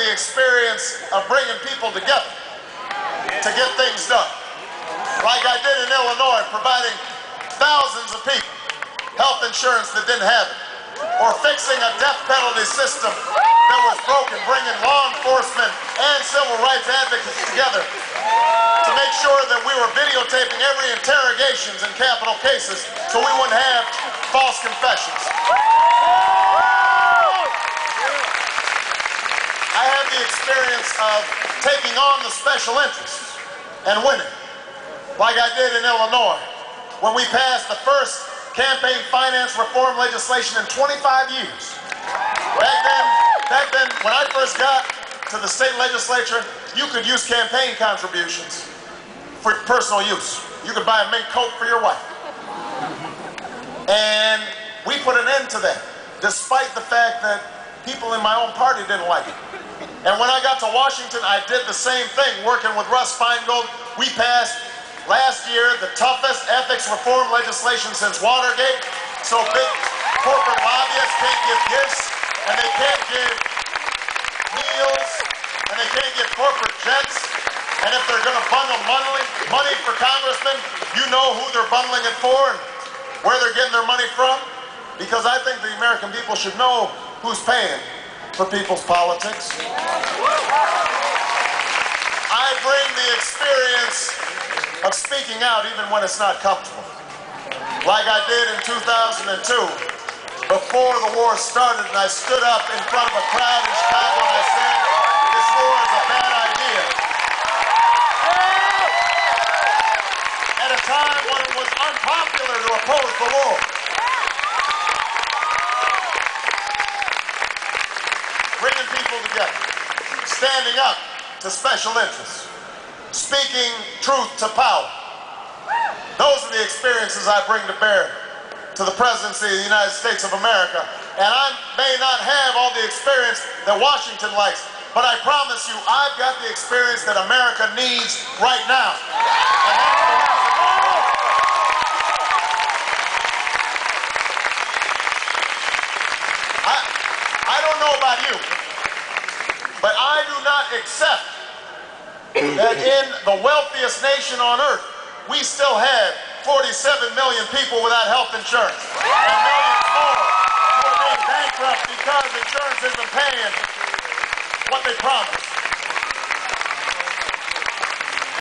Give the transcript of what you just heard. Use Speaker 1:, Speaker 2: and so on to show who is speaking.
Speaker 1: the experience of bringing people together to get things done. Like I did in Illinois, providing thousands of people health insurance that didn't have it. Or fixing a death penalty system that was broken, bringing law enforcement and civil rights advocates together to make sure that we were videotaping every interrogations in capital cases so we wouldn't have false confessions. I had the experience of taking on the special interests and winning, like I did in Illinois, when we passed the first campaign finance reform legislation in 25 years. Back then, when I first got to the state legislature, you could use campaign contributions for personal use. You could buy a mink coat for your wife. And we put an end to that, despite the fact that people in my own party didn't like it. And when I got to Washington, I did the same thing, working with Russ Feingold. We passed last year the toughest ethics reform legislation since Watergate, so big corporate lobbyists can't give gifts, and they can't give meals, and they can't give corporate jets, and if they're going to bundle money for congressmen, you know who they're bundling it for and where they're getting their money from, because I think the American people should know who's paying for people's politics. I bring the experience of speaking out even when it's not comfortable. Like I did in 2002, before the war started, and I stood up in front of a crowd in Chicago and I said, this war is a bad idea. At a time when it was unpopular to oppose the war. Bringing people together, standing up to special interests, speaking truth to power. Those are the experiences I bring to bear to the presidency of the United States of America. And I may not have all the experience that Washington likes, but I promise you, I've got the experience that America needs right now. And that's the reason I don't know about you, but I do not accept that in the wealthiest nation on earth, we still have 47 million people without health insurance, and millions more who are being bankrupt because insurance isn't paying what they promised.